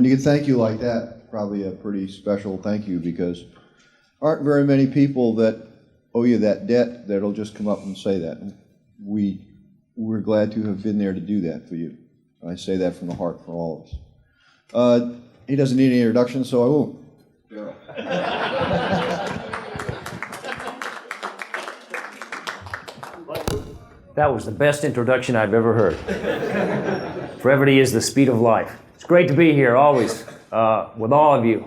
when you get thank you like that, probably a pretty special thank you, because aren't very many people that owe you that debt that'll just come up and say that. We're glad to have been there to do that for you. I say that from the heart for all of us. He doesn't need any introduction, so I won't. Darrell. That was the best introduction I've ever heard. Brevity is the speed of life. It's great to be here always with all of you.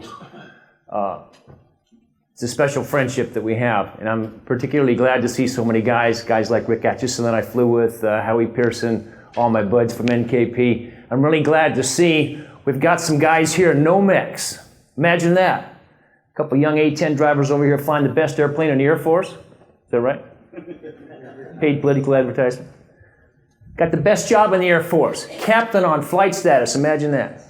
It's a special friendship that we have, and I'm particularly glad to see so many guys like Rick Atchison that I flew with, Howie Pearson, all my buds from NKP. I'm really glad to see we've got some guys here, no mix. Imagine that. A couple young A-10 drivers over here flying the best airplane in the Air Force. Is that right? Paid political advertising. Got the best job in the Air Force. Captain on flight status. Imagine that.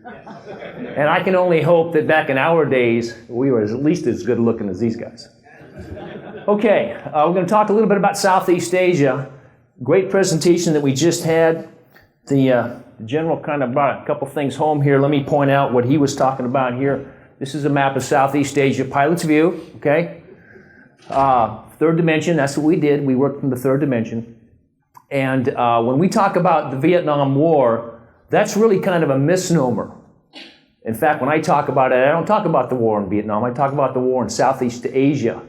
And I can only hope that back in our days, we were at least as good looking as these guys. Okay, we're going to talk a little bit about Southeast Asia. Great presentation that we just had. The general kind of brought a couple things home here. Let me point out what he was talking about here. This is a map of Southeast Asia, pilot's view, okay? Third dimension, that's what we did. We worked from the third dimension. And when we talk about the Vietnam War, that's really kind of a misnomer. In fact, when I talk about it, I don't talk about the war in Vietnam. I talk about the war in Southeast Asia.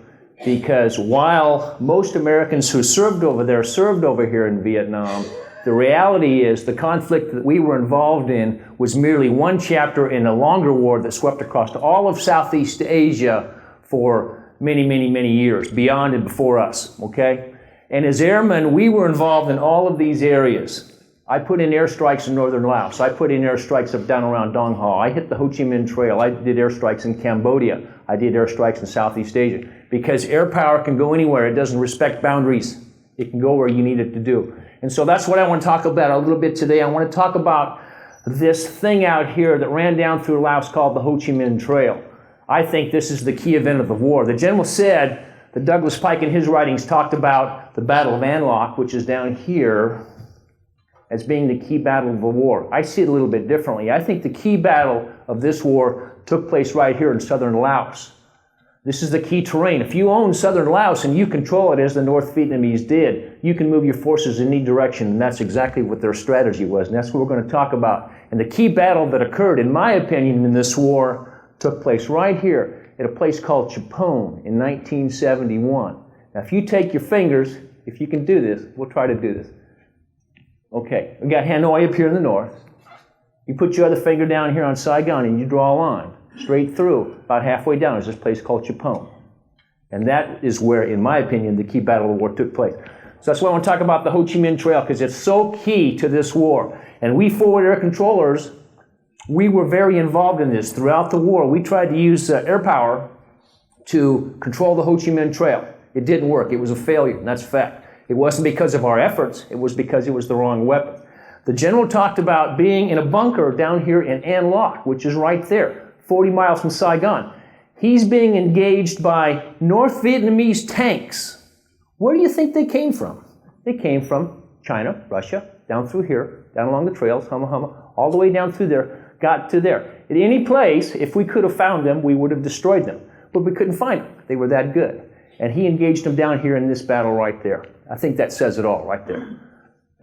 Because while most Americans who served over here in Vietnam, the reality is the conflict that we were involved in was merely one chapter in a longer war that swept across all of Southeast Asia for many, many, many years, beyond and before us, okay? And as airmen, we were involved in all of these areas. I put in airstrikes in northern Laos. I put in airstrikes up down around Dong Ho. I hit the Ho Chi Minh Trail. I did airstrikes in Cambodia. I did airstrikes in Southeast Asia. Because air power can go anywhere. It doesn't respect boundaries. It can go where you need it to do. And so that's what I want to talk about a little bit today. I want to talk about this thing out here that ran down through Laos called the Ho Chi Minh Trail. I think this is the key event of the war. The general said that Douglas Pike in his writings talked about the Battle of An Loc, which is down here, as being the key battle of the war. I see it a little bit differently. I think the key battle of this war took place right here in southern Laos. This is the key terrain. If you own southern Laos and you control it as the North Vietnamese did, you can move your forces in any direction, and that's exactly what their strategy was, and that's what we're going to talk about. And the key battle that occurred, in my opinion, in this war took place right here at a place called Chapone in 1971. Now, if you take your fingers, if you can do this, we'll try to do this. Okay, we got Hanoi up here in the north. You put your other finger down here on Saigon and you draw a line straight through. About halfway down is this place called Chapone. And that is where, in my opinion, the key battle of the war took place. So that's why I want to talk about the Ho Chi Minh Trail, because it's so key to this war. And we forward air controllers, we were very involved in this. Throughout the war, we tried to use air power to control the Ho Chi Minh Trail. It didn't work. It was a failure, and that's a fact. It wasn't because of our efforts. It was because it was the wrong weapon. The general talked about being in a bunker down here in An Loc, which is right there, 40 miles from Saigon. He's being engaged by North Vietnamese tanks. Where do you think they came from? They came from China, Russia, down through here, down along the trails, all the way down through there, got to there. At any place, if we could have found them, we would have destroyed them. But we couldn't find them. They were that good. And he engaged them down here in this battle right there. I think that says it all right there,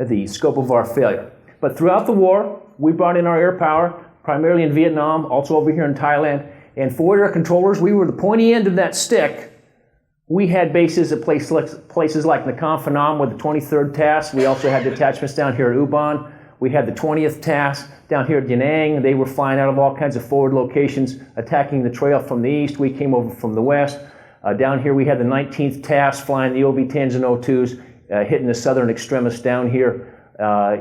the scope of our failure. But throughout the war, we brought in our air power, primarily in Vietnam, also over here in Thailand. And forward air controllers, we were the pointy end of that stick. We had bases at places like Nakhon Phanom with the 23rd TASS. We also had detachments down here at Ubon. We had the 20th TASS down here at Da Nang. They were flying out of all kinds of forward locations, attacking the trail from the east. We came over from the west. Down here we had the 19th TASS flying the OV-10s and O2s, hitting the southern extremis down here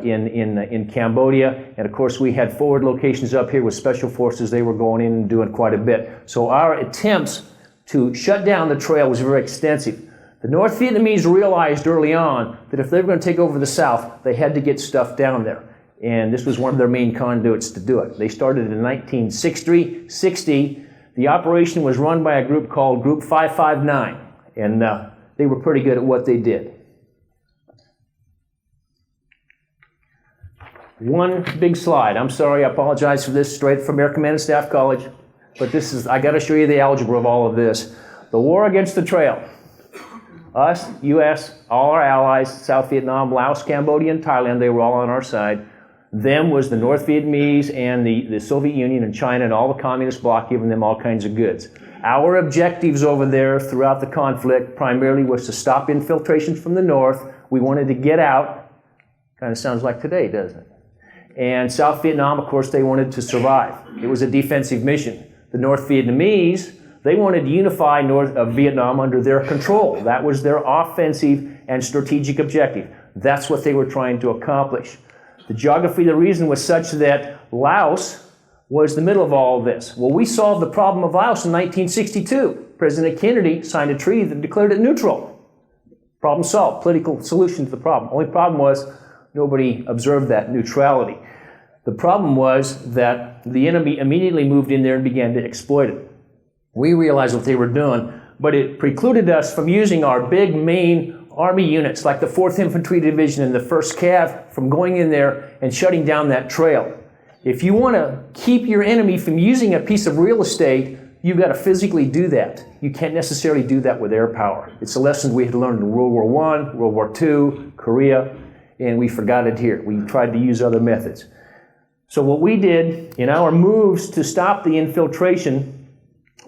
in Cambodia. And of course we had forward locations up here with special forces. They were going in and doing quite a bit. So our attempts to shut down the trail was very extensive. The North Vietnamese realized early on that if they were going to take over the south, they had to get stuff down there. And this was one of their main conduits to do it. They started in 1960. The operation was run by a group called Group 559, and they were pretty good at what they did. One big slide. I'm sorry, I apologize for this, straight from Air Command and Staff College, but this is, I got to show you the algebra of all of this. The war against the trail. Us, U.S., all our allies, South Vietnam, Laos, Cambodia, and Thailand, they were all on our side. Them was the North Vietnamese and the Soviet Union and China and all the communist bloc, giving them all kinds of goods. Our objectives over there throughout the conflict primarily was to stop infiltration from the north. We wanted to get out. Kind of sounds like today, doesn't it? And South Vietnam, of course, they wanted to survive. It was a defensive mission. The North Vietnamese, they wanted to unify North of Vietnam under their control. That was their offensive and strategic objective. That's what they were trying to accomplish. The geography of the region was such that Laos was the middle of all of this. Well, we solved the problem of Laos in 1962. President Kennedy signed a treaty that declared it neutral. Problem solved, political solution to the problem. Only problem was nobody observed that neutrality. The problem was that the enemy immediately moved in there and began to exploit it. We realized what they were doing, but it precluded us from using our big main Army units like the 4th Infantry Division and the 1st Cav from going in there and shutting down that trail. If you want to keep your enemy from using a piece of real estate, you've got to physically do that. You can't necessarily do that with air power. It's a lesson we had learned in World War I, World War II, Korea, and we forgot it here. We tried to use other methods. So what we did in our moves to stop the infiltration,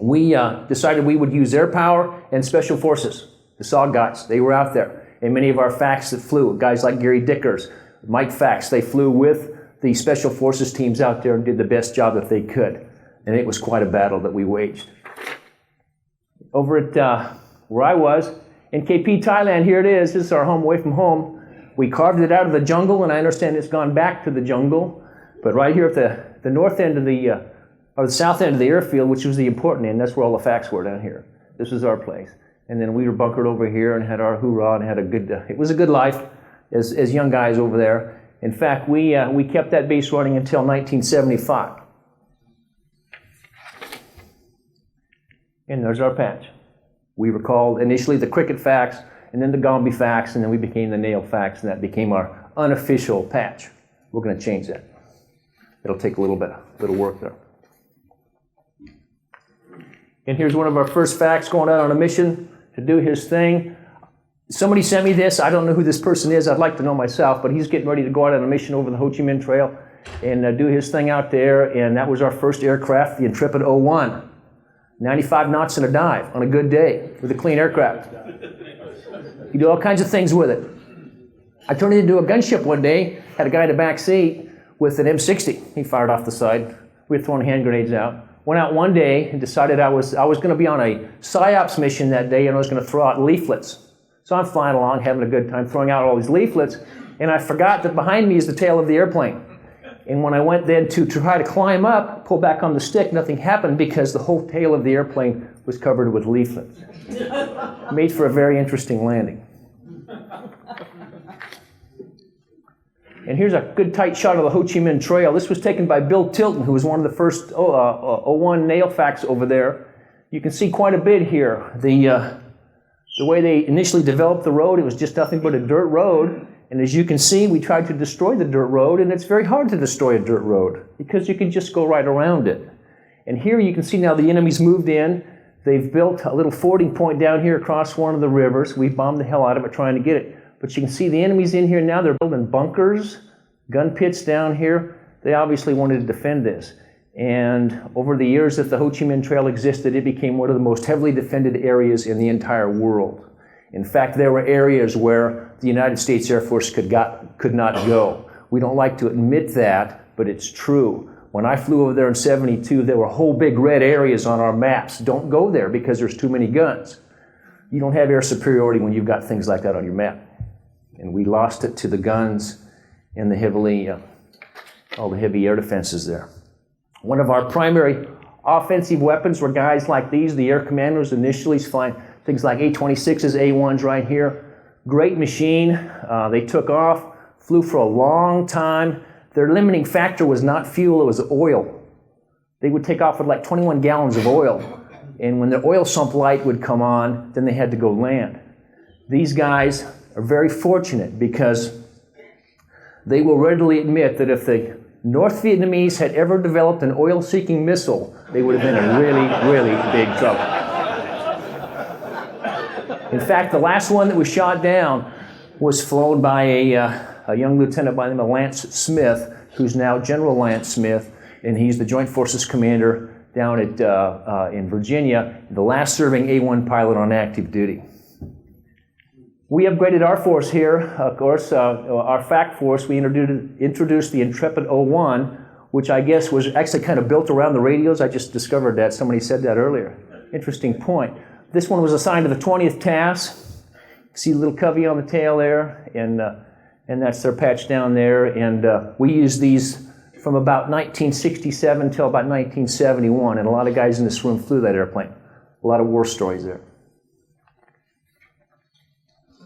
we decided we would use air power and special forces. The SOG guys, they were out there. And many of our FACs that flew, guys like Gary Dickers, Mike FACs, they flew with the special forces teams out there and did the best job that they could. And it was quite a battle that we waged. Over at where I was, in KP, Thailand, here it is. This is our home away from home. We carved it out of the jungle, and I understand it's gone back to the jungle. But right here at the north end of or the south end of the airfield, which was the important end, that's where all the FACs were down here. This was our place. And then we were bunkered over here and had our hoorah and had a good, it was a good life as young guys over there. In fact, we kept that base running until 1975. And there's our patch. We were called initially the Cricket FACs, and then the Gombe FACs, and then we became the Nail FACs, and that became our unofficial patch. We're going to change that. It'll take a little work there. And here's one of our first FACs going out on a mission to do his thing. Somebody sent me this. I don't know who this person is. I'd like to know myself, but he's getting ready to go out on a mission over the Ho Chi Minh Trail and do his thing out there. And that was our first aircraft, the Intrepid 01. 95 knots in a dive on a good day with a clean aircraft. You do all kinds of things with it. I turned it into a gunship one day, had a guy in the back seat with an M60. He fired off the side. We were throwing hand grenades out. Went out one day and decided I was going to be on a PSYOPs mission that day, and I was going to throw out leaflets. So I'm flying along, having a good time, throwing out all these leaflets, and I forgot that behind me is the tail of the airplane. And when I went then to try to climb up, pull back on the stick, nothing happened because the whole tail of the airplane was covered with leaflets. Made for a very interesting landing. And here's a good tight shot of the Ho Chi Minh Trail. This was taken by Bill Tilton, who was one of the first 01 Nail FACs over there. You can see quite a bit here. The way they initially developed the road, it was just nothing but a dirt road. And as you can see, we tried to destroy the dirt road, and it's very hard to destroy a dirt road because you can just go right around it. And here you can see now the enemy's moved in. They've built a little fording point down here across one of the rivers. We bombed the hell out of it trying to get it. But you can see the enemy's in here now. They're building bunkers, gun pits down here. They obviously wanted to defend this. And over the years that the Ho Chi Minh Trail existed, it became one of the most heavily defended areas in the entire world. In fact, there were areas where the United States Air Force could not go. We don't like to admit that, but it's true. When I flew over there in '72, there were whole big red areas on our maps. Don't go there because there's too many guns. You don't have air superiority when you've got things like that on your map. And we lost it to the guns and all the heavy air defenses there. One of our primary offensive weapons were guys like these, the air commanders initially flying things like A-26s, A-1s right here. Great machine. They took off, flew for a long time. Their limiting factor was not fuel, it was oil. They would take off with like 21 gallons of oil. And when the oil sump light would come on, then they had to go land. These guys are very fortunate because they will readily admit that if the North Vietnamese had ever developed an oil-seeking missile, they would have been in really, really big trouble. In fact, the last one that was shot down was flown by a young lieutenant by the name of Lance Smith, who's now General Lance Smith, and he's the Joint Forces Commander down at in Virginia, the last serving A-1 pilot on active duty. We upgraded our force here, of course, our FAC force. We introduced the Intrepid 01, which I guess was actually kind of built around the radios. I just discovered that. Somebody said that earlier. Interesting point. This one was assigned to the 20th TAS. See the little covey on the tail there, and that's their patch down there. And we used these from about 1967 till about 1971, and a lot of guys in this room flew that airplane. A lot of war stories there.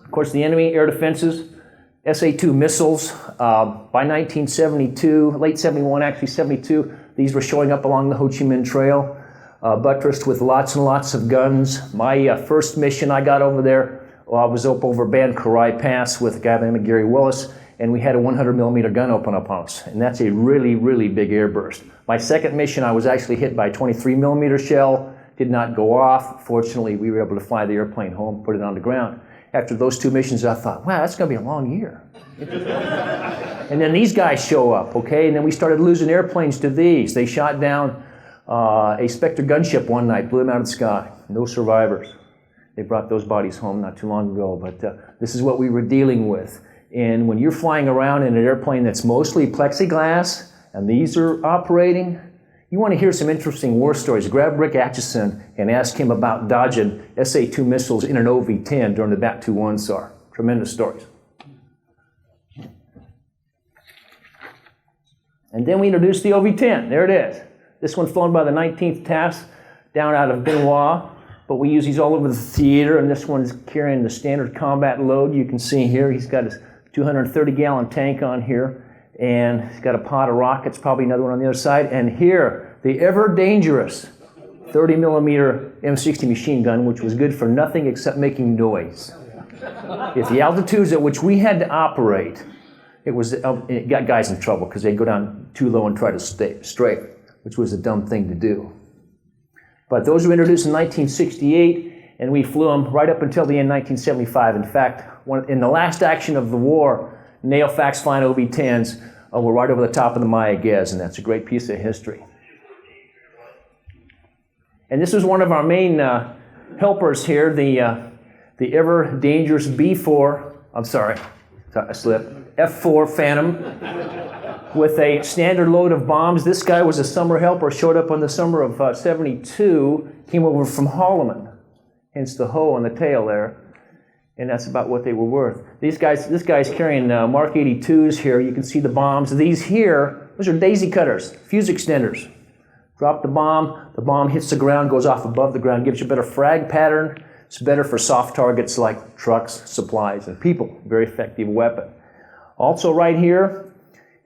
Of course, the enemy air defenses, SA-2 missiles. By 1972, late 71, actually 72, these were showing up along the Ho Chi Minh Trail, buttressed with lots and lots of guns. My first mission I got over there, I was up over Ban Karai Pass with a guy named Gary Willis, and we had a 100 millimeter gun open up on us, and that's a really, really big airburst. My second mission, I was actually hit by a 23 millimeter shell, did not go off. Fortunately, we were able to fly the airplane home, put it on the ground. After those two missions, I thought, wow, that's going to be a long year. And then these guys show up, okay? And then we started losing airplanes to these. They shot down a Spectre gunship one night, blew them out of the sky. No survivors. They brought those bodies home not too long ago. But this is what we were dealing with. And when you're flying around in an airplane that's mostly plexiglass, and these are operating, you want to hear some interesting war stories. Grab Rick Atchison and ask him about dodging SA-2 missiles in an OV-10 during the BAT-2 SAR. Tremendous stories. And then we introduced the OV-10. There it is. This one's flown by the 19th TAS down out of Benoit, but we use these all over the theater, and this one's carrying the standard combat load. You can see here he's got his 230-gallon tank on here. And he's got a pod of rockets, probably another one on the other side. And here, the ever-dangerous 30-millimeter M60 machine gun, which was good for nothing except making noise. At the altitudes at which we had to operate, it got guys in trouble because they'd go down too low and try to stay straight, which was a dumb thing to do. But those were introduced in 1968, and we flew them right up until the end of 1975. In fact, in the last action of the war, FAC's flying OV-10s were right over the top of the Maya-Gez, and that's a great piece of history. And this is one of our main helpers here, the ever-dangerous F4 Phantom with a standard load of bombs. This guy was a summer helper, showed up in the summer of 72, came over from Holloman, hence the hoe on the tail there. And that's about what they were worth. This guy's carrying Mark 82s here. You can see the bombs. These here, those are daisy cutters, fuse extenders. Drop the bomb hits the ground, goes off above the ground, gives you a better frag pattern. It's better for soft targets like trucks, supplies, and people. Very effective weapon. Also right here,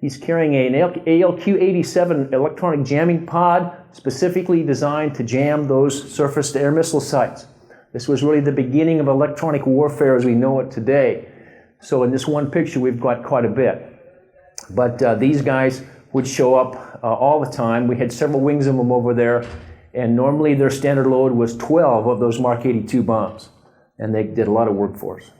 he's carrying an ALQ-87 electronic jamming pod, specifically designed to jam those surface-to-air missile sites. This was really the beginning of electronic warfare as we know it today. So in this one picture, we've got quite a bit. But these guys would show up all the time. We had several wings of them over there, and normally their standard load was 12 of those Mark 82 bombs, and they did a lot of work for us.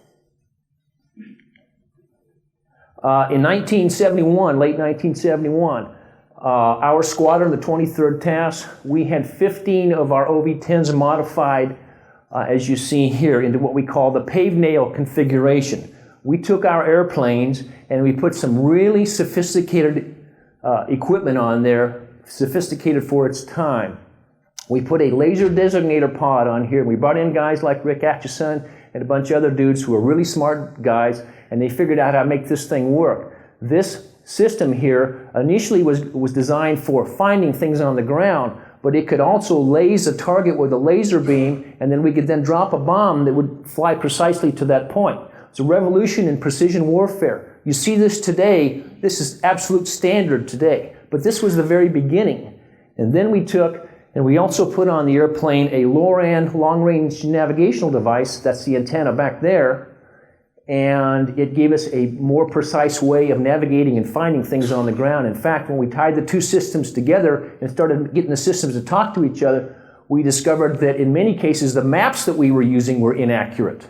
In 1971, late 1971, our squadron, the 23rd TAS, we had 15 of our OV-10s modified as you see here, into what we call the paved nail configuration. We took our airplanes and we put some really sophisticated equipment on there, sophisticated for its time. We put a laser designator pod on here. We brought in guys like Rick Atchison and a bunch of other dudes who were really smart guys, and they figured out how to make this thing work. This system here initially was designed for finding things on the ground, but it could also laze a target with a laser beam, and then we could then drop a bomb that would fly precisely to that point. It's a revolution in precision warfare. You see this today. This is absolute standard today. But this was the very beginning. And then we took, and we also put on the airplane a LORAN long-range navigational device. That's the antenna back there. and it gave us a more precise way of navigating and finding things on the ground. In fact, when we tied the two systems together and started getting the systems to talk to each other, we discovered that in many cases the maps that we were using were inaccurate.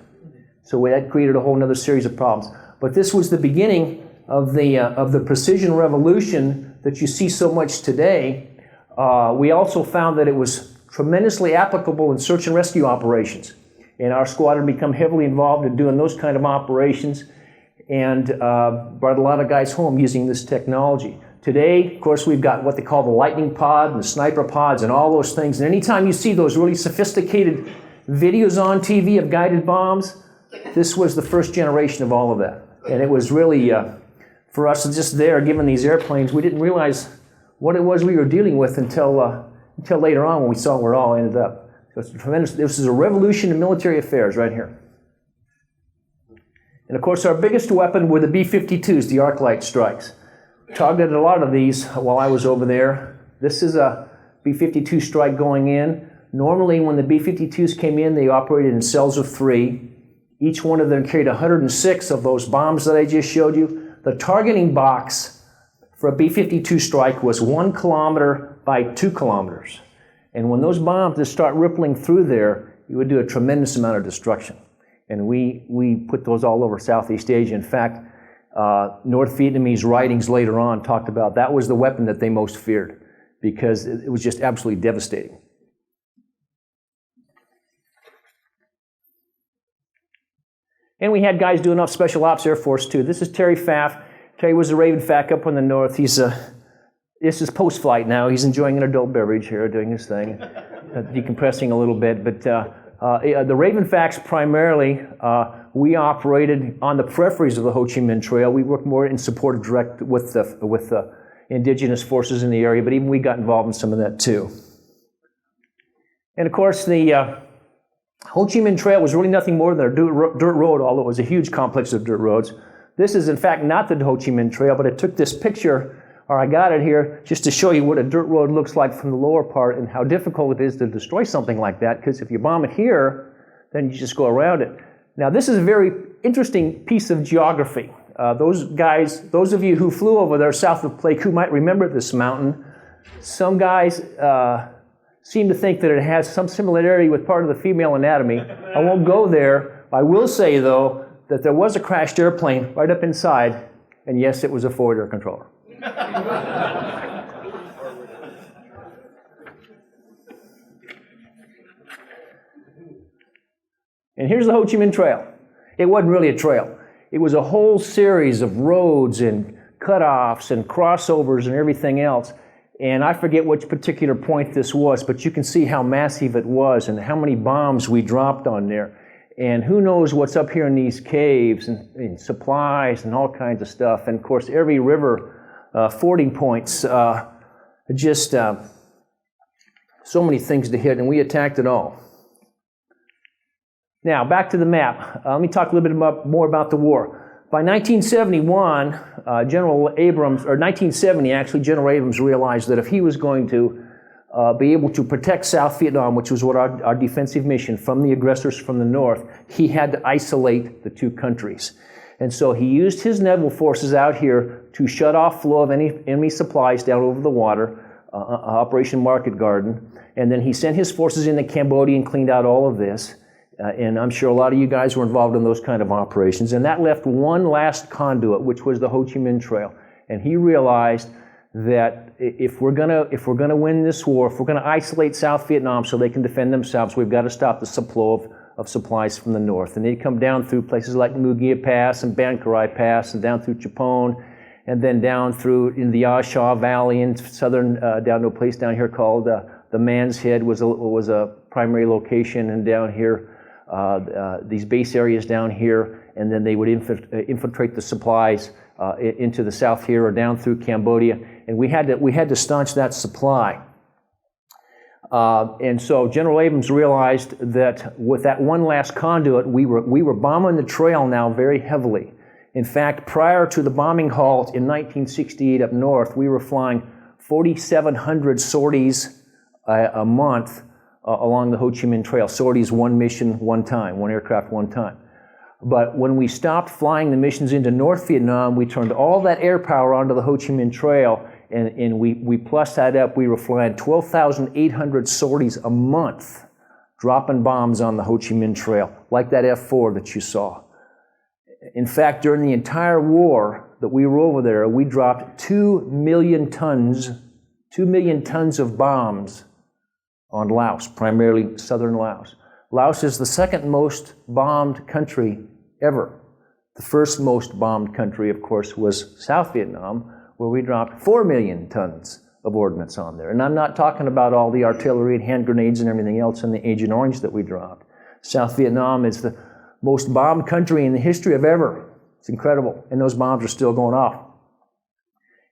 So that created a whole other series of problems. But this was the beginning of the precision revolution that you see so much today. We also found that it was tremendously applicable in search and rescue operations. And our squadron become heavily involved in doing those kind of operations and brought a lot of guys home using this technology. Today, of course, we've got what they call the lightning pod and the sniper pods and all those things. And anytime you see those really sophisticated videos on TV of guided bombs, this was the first generation of all of that. And it was really, for us just there, given these airplanes, we didn't realize what it was we were dealing with until later on when we saw where it all ended up. So it's tremendous. This is a revolution in military affairs right here. And of course, our biggest weapon were the B-52s, the arc light strikes. Targeted a lot of these while I was over there. This is a B-52 strike going in. Normally, when the B-52s came in, they operated in cells of 3. Each one of them carried 106 of those bombs that I just showed you. The targeting box for a B-52 strike was 1 kilometer by 2 kilometers. And when those bombs just start rippling through there, you would do a tremendous amount of destruction. And we put those all over Southeast Asia. In fact, North Vietnamese writings later on talked about that was the weapon that they most feared because it was just absolutely devastating. And we had guys doing off Special Ops Air Force too. This is Terry Pfaff. Terry was a Raven FAC up in the north. This is post-flight now. He's enjoying an adult beverage here, doing his thing, decompressing a little bit. But the Raven FACs primarily, we operated on the peripheries of the Ho Chi Minh Trail. We worked more in support of direct with the indigenous forces in the area, but even we got involved in some of that too. And of course, the Ho Chi Minh Trail was really nothing more than a dirt road, although it was a huge complex of dirt roads. This is, in fact, not the Ho Chi Minh Trail, but I took this picture, or I got it here, just to show you what a dirt road looks like from the lower part and how difficult it is to destroy something like that, because if you bomb it here, then you just go around it. Now, this is a very interesting piece of geography. Those of you who flew over there south of Pleiku might remember this mountain. Some guys seem to think that it has some similarity with part of the female anatomy. I won't go there. I will say, though, that there was a crashed airplane right up inside, and yes, it was a forward air controller. And here's the Ho Chi Minh Trail. It wasn't really a trail. It was a whole series of roads and cutoffs and crossovers and everything else. And I forget which particular point this was, but you can see how massive it was and how many bombs we dropped on there. And who knows what's up here in these caves and supplies and all kinds of stuff. And of course, every river fording points, so many things to hit, and we attacked it all. Now, back to the map. Let me talk a little bit more about the war. By 1971, 1970 actually, General Abrams realized that if he was going to be able to protect South Vietnam, which was what our defensive mission from the aggressors from the north, he had to isolate the two countries. And so he used his naval forces out here to shut off flow of any enemy supplies down over the water, Operation Market Garden. And then he sent his forces into Cambodia and cleaned out all of this. And I'm sure a lot of you guys were involved in those kind of operations. And that left one last conduit, which was the Ho Chi Minh Trail. And he realized that if we're gonna win this war, if we're gonna isolate South Vietnam so they can defend themselves, we've got to stop the flow of supplies from the north. And they come down through places like Mugia Pass and Ban Karai Pass and down through Chapone and then down through in the Ah Shaw Valley in southern, down to a place down here called the Man's Head was a primary location, and down here, these base areas down here, and then they would infiltrate the supplies into the south here or down through Cambodia, and we had to staunch that supply. And so General Abrams realized that with that one last conduit, we were bombing the trail now very heavily. In fact, prior to the bombing halt in 1968 up north, we were flying 4,700 sorties a month along the Ho Chi Minh Trail. Sorties, one mission, one time, one aircraft, one time. But when we stopped flying the missions into North Vietnam, we turned all that air power onto the Ho Chi Minh Trail, and we plussed that up. We were flying 12,800 sorties a month, dropping bombs on the Ho Chi Minh Trail, like that F-4 that you saw. In fact, during the entire war that we were over there, we dropped 2 million tons of bombs on Laos, primarily southern Laos. Laos is the second most bombed country ever. The first most bombed country, of course, was South Vietnam, where we dropped 4 million tons of ordnance on there. And I'm not talking about all the artillery and hand grenades and everything else in the Agent Orange that we dropped. South Vietnam is the most bombed country in the history of ever. It's incredible. And those bombs are still going off.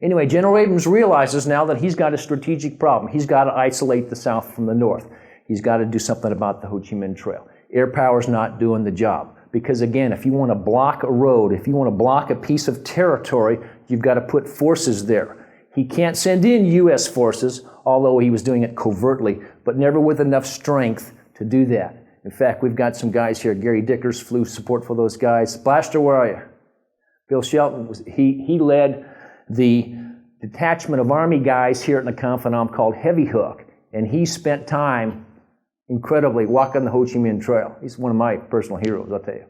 Anyway, General Abrams realizes now that he's got a strategic problem. He's got to isolate the South from the North. He's got to do something about the Ho Chi Minh Trail. Air power's not doing the job. Because again, if you want to block a road, if you want to block a piece of territory, you've got to put forces there. He can't send in U.S. forces, although he was doing it covertly, but never with enough strength to do that. In fact, we've got some guys here. Gary Dickers flew support for those guys. Blaster, where are you? Bill Shelton, he led the detachment of Army guys here at the Confidant called Heavy Hook, and he spent time incredibly walking the Ho Chi Minh Trail. He's one of my personal heroes, I'll tell you.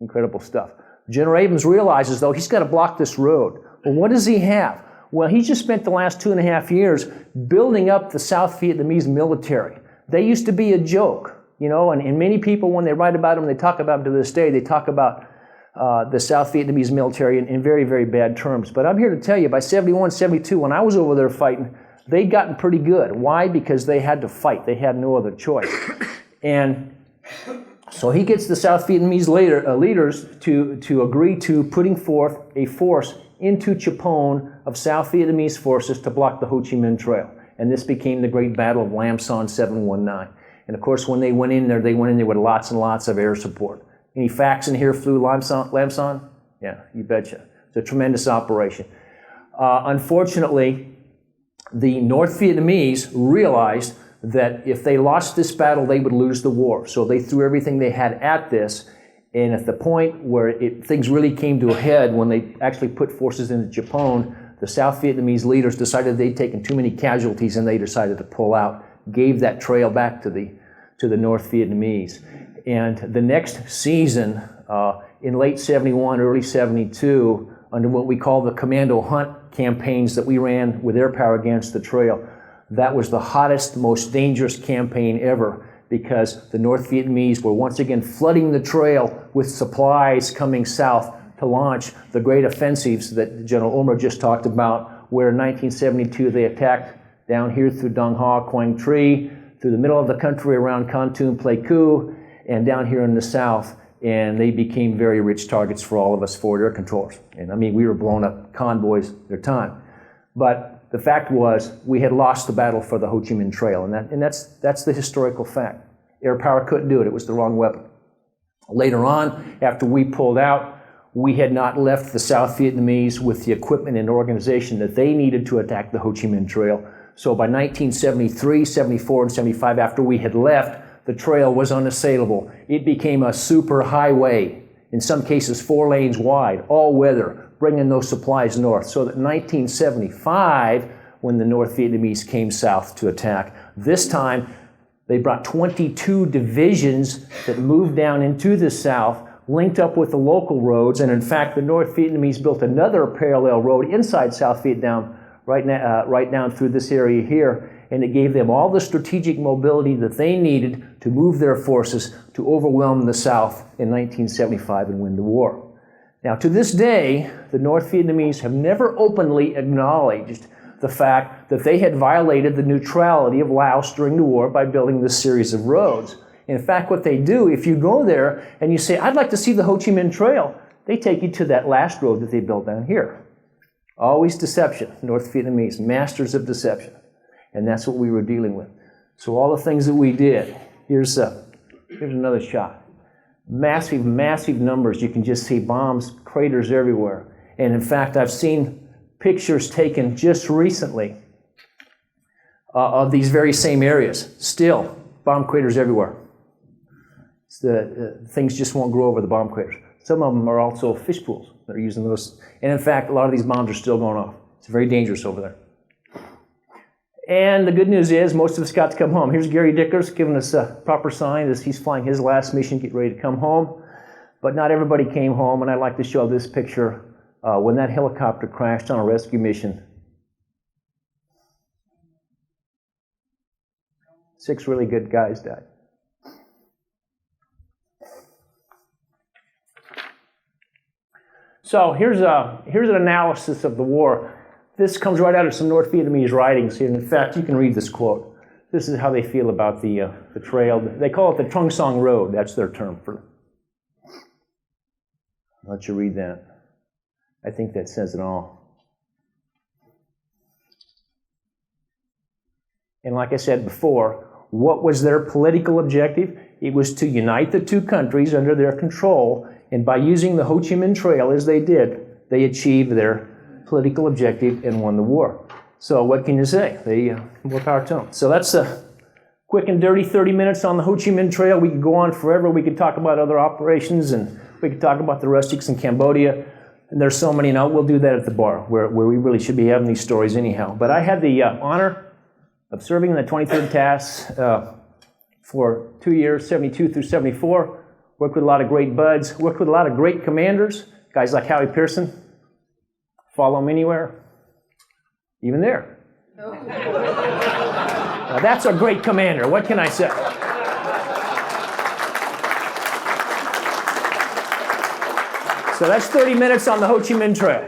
Incredible stuff. General Abrams realizes, though, he's got to block this road. Well, what does he have? Well, he just spent the last 2.5 years building up the South Vietnamese military. They used to be a joke, you know, and many people, when they write about them, they talk about them to this day, they talk about the South Vietnamese military in very, very bad terms. But I'm here to tell you, by 71, 72, when I was over there fighting, they'd gotten pretty good. Why? Because they had to fight. They had no other choice. And so he gets the South Vietnamese leaders to agree to putting forth a force into Chapone of South Vietnamese forces to block the Ho Chi Minh Trail. And this became the great Battle of Lam Son 719. And of course, when they went in there with lots and lots of air support. Any FACs in here flew Lam Son? Yeah, you betcha. It's a tremendous operation. Unfortunately, the North Vietnamese realized that if they lost this battle, they would lose the war. So they threw everything they had at this. And at the point where things really came to a head, when they actually put forces into Chapone, the South Vietnamese leaders decided they'd taken too many casualties and they decided to pull out, gave that trail back to the North Vietnamese. And the next season, in late 71, early 72, under what we call the commando hunt campaigns that we ran with air power against the trail, that was the hottest, most dangerous campaign ever, because the North Vietnamese were once again flooding the trail with supplies coming south to launch the great offensives that General Omer just talked about, where in 1972 they attacked down here through Dong Ha, Quang Tri, through the middle of the country around Con Tum, Pleiku, and down here in the south, and they became very rich targets for all of us forward air controllers. And I mean, we were blowing up convoys at their time. But the fact was, we had lost the battle for the Ho Chi Minh Trail, and that's the historical fact. Air power couldn't do it. It was the wrong weapon. Later on, after we pulled out, we had not left the South Vietnamese with the equipment and organization that they needed to attack the Ho Chi Minh Trail. So by 1973, 74, and 75, after we had left, the trail was unassailable. It became a super highway, in some cases 4 lanes wide, all weather, bringing those supplies north. So that in 1975, when the North Vietnamese came south to attack, this time they brought 22 divisions that moved down into the south, linked up with the local roads, and in fact the North Vietnamese built another parallel road inside South Vietnam right down through this area here, and it gave them all the strategic mobility that they needed to move their forces to overwhelm the South in 1975 and win the war. Now, to this day, the North Vietnamese have never openly acknowledged the fact that they had violated the neutrality of Laos during the war by building this series of roads. In fact, what they do, if you go there and you say, I'd like to see the Ho Chi Minh Trail, they take you to that last road that they built down here. Always deception. North Vietnamese, masters of deception. And that's what we were dealing with. So all the things that we did, here's another shot. Massive, massive numbers. You can just see bombs, craters everywhere. And in fact, I've seen pictures taken just recently of these very same areas. Still, bomb craters everywhere. things just won't grow over the bomb craters. Some of them are also fish pools. They're using those. And in fact, a lot of these bombs are still going off. It's very dangerous over there. And the good news is most of us got to come home. Here's Gary Dickers giving us a proper sign as he's flying his last mission, getting ready to come home. But not everybody came home, and I'd like to show this picture when that helicopter crashed on a rescue mission. 6 really good guys died. So here's an analysis of the war. This comes right out of some North Vietnamese writings here. In fact, you can read this quote. This is how they feel about the trail. They call it the Trung Song Road. That's their term for it. I'll let you read that. I think that says it all. And like I said before, what was their political objective? It was to unite the two countries under their control, and by using the Ho Chi Minh Trail as they did, they achieved their political objective and won the war. So what can you say? More power to them. So that's a quick and dirty 30 minutes on the Ho Chi Minh Trail. We could go on forever. We could talk about other operations, and we could talk about the rustics in Cambodia. And there's so many now. We'll do that at the bar, where we really should be having these stories anyhow. But I had the honor of serving in the 23rd TASS for 2 years, 72 through 74. Worked with a lot of great buds. Worked with a lot of great commanders, guys like Howie Pearson. Follow him anywhere, even there. Now that's a great commander. What can I say? So that's 30 minutes on the Ho Chi Minh Trail.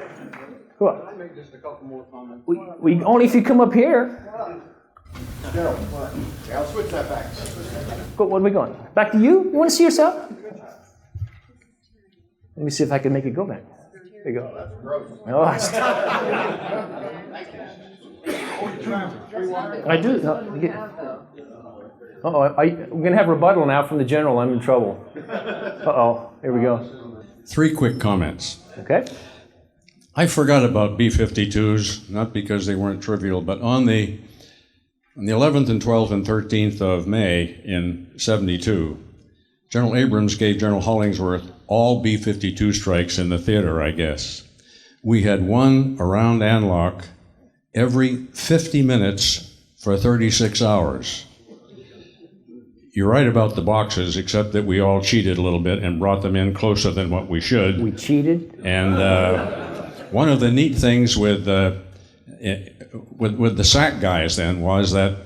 Cool. Can I make just a couple more comments? We only if you come up here. Darrell, yeah, I'll switch that back. Go, what are we going? Back to you? You want to see yourself? Let me see if I can make it go back. There you go. That's gross. Oh, I do. No, we're going to have rebuttal now from the general. I'm in trouble. Uh-oh. Here we go. 3 quick comments. Okay. I forgot about B-52s, not because they weren't trivial, but on the 11th and 12th and 13th of May in 72, General Abrams gave General Hollingsworth all B-52 strikes in the theater, I guess. We had one around Anlock every 50 minutes for 36 hours. You're right about the boxes, except that we all cheated a little bit and brought them in closer than what we should. We cheated? And one of the neat things with the SAC guys then was that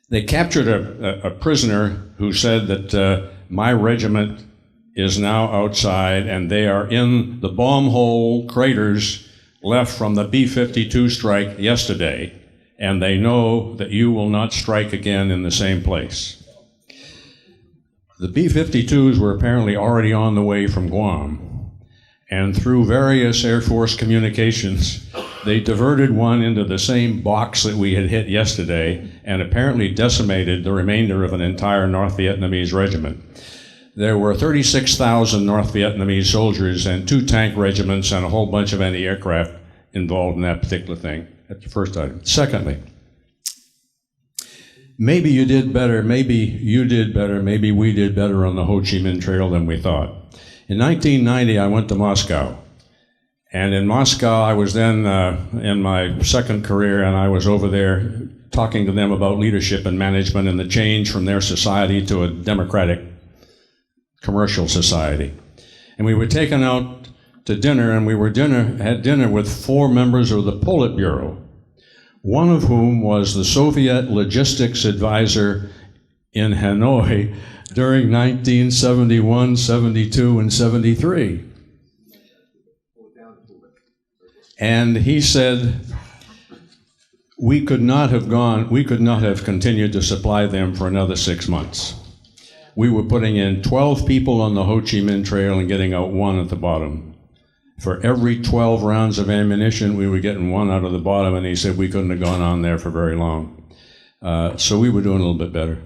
they captured a prisoner who said that my regiment is now outside and they are in the bomb hole craters left from the B-52 strike yesterday, and they know that you will not strike again in the same place. The B-52s were apparently already on the way from Guam, and through various Air Force communications, they diverted one into the same box that we had hit yesterday and apparently decimated the remainder of an entire North Vietnamese regiment. There were 36,000 North Vietnamese soldiers and 2 tank regiments and a whole bunch of anti-aircraft involved in that particular thing. That's the first item. Secondly, maybe you did better, maybe we did better on the Ho Chi Minh Trail than we thought. In 1990, I went to Moscow. And in Moscow, I was then in my second career, and I was over there talking to them about leadership and management and the change from their society to a democratic commercial society. And we were taken out to dinner, and we had dinner with 4 members of the Politburo, one of whom was the Soviet logistics advisor in Hanoi during 1971, 72, and 73. And he said, we could not have continued to supply them for another 6 months. We were putting in 12 people on the Ho Chi Minh Trail and getting out 1 at the bottom. For every 12 rounds of ammunition, we were getting 1 out of the bottom, and he said we couldn't have gone on there for very long. So we were doing a little bit better.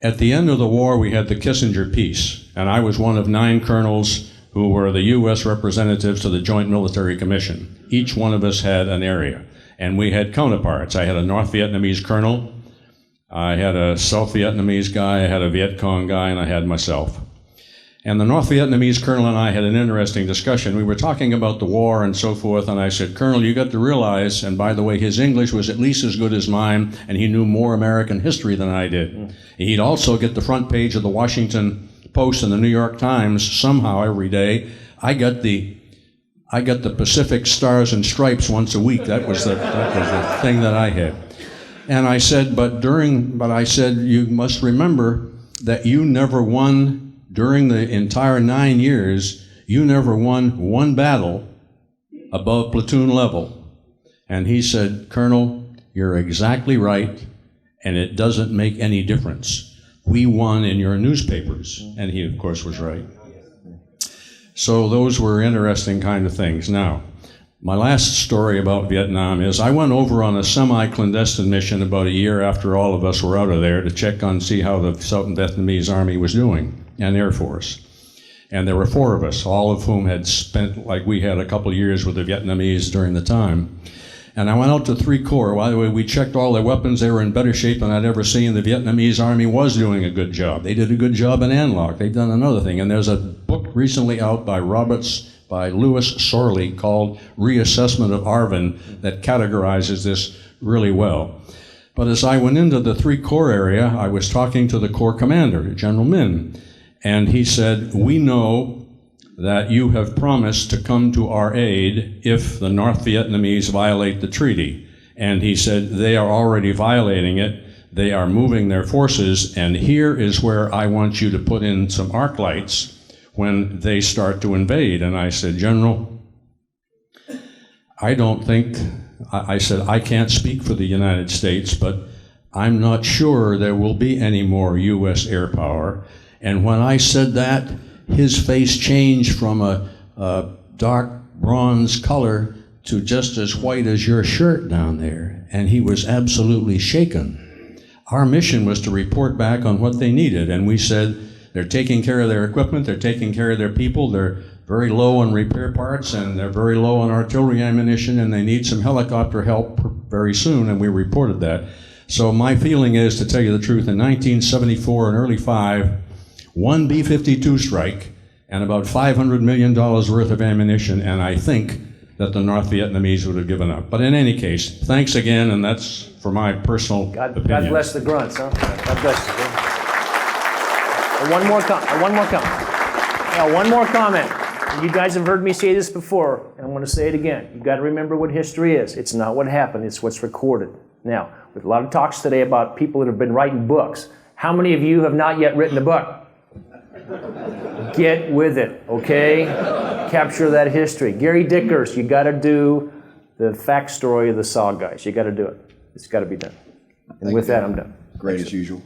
At the end of the war, we had the Kissinger Peace, and I was one of 9 colonels who were the U.S. representatives to the Joint Military Commission. Each one of us had an area, and we had counterparts. I had a North Vietnamese colonel. I had a South Vietnamese guy, I had a Viet Cong guy, and I had myself. And the North Vietnamese colonel and I had an interesting discussion. We were talking about the war and so forth, and I said, Colonel, you got to realize, and by the way, his English was at least as good as mine, and he knew more American history than I did. He'd also get the front page of the Washington Post and the New York Times somehow every day. I got the Pacific Stars and Stripes once a week. That was the thing that I had. And I said, but I said, you must remember that you never won. During the entire 9 years, you never won one battle above platoon level. And he said, Colonel, you're exactly right, and it doesn't make any difference. We won in your newspapers. And he, of course, was right. So those were interesting kind of things. Now, my last story about Vietnam is I went over on a semi-clandestine mission about a year after all of us were out of there to check on, see how the South Vietnamese Army was doing. And Air Force. And there were 4 of us, all of whom had spent, like we had, a couple of years with the Vietnamese during the time. And I went out to 3 Corps. By the way, we checked all their weapons. They were in better shape than I'd ever seen. The Vietnamese Army was doing a good job. They did a good job in An Loc. They've done another thing. And there's a book recently out by Louis Sorley called Reassessment of ARVN that categorizes this really well. But as I went into the 3 Corps area, I was talking to the Corps commander, General Min. And he said, we know that you have promised to come to our aid if the North Vietnamese violate the treaty. And he said, they are already violating it. They are moving their forces. And here is where I want you to put in some arc lights when they start to invade. And I said, General, I don't think, I said, I can't speak for the United States, but I'm not sure there will be any more U.S. air power. And when I said that, his face changed from a dark bronze color to just as white as your shirt down there. And he was absolutely shaken. Our mission was to report back on what they needed. And we said, they're taking care of their equipment, they're taking care of their people, they're very low on repair parts, and they're very low on artillery ammunition, and they need some helicopter help very soon, and we reported that. So my feeling is, to tell you the truth, in 1974 and early 5, 1 B-52 strike and about $500 million worth of ammunition, and I think that the North Vietnamese would have given up. But in any case, thanks again, and that's for my personal opinion. God bless the grunts, huh? God bless you. One more comment. Now, one more comment. You guys have heard me say this before, and I want to say it again. You've got to remember what history is. It's not what happened, it's what's recorded. Now, with a lot of talks today about people that have been writing books, how many of you have not yet written a book? Get with it, okay? Capture that history. Gary Dickers, you got to do the fact story of the Saw guys. You got to do it. It's got to be done. And with that, I'm done. Great as usual.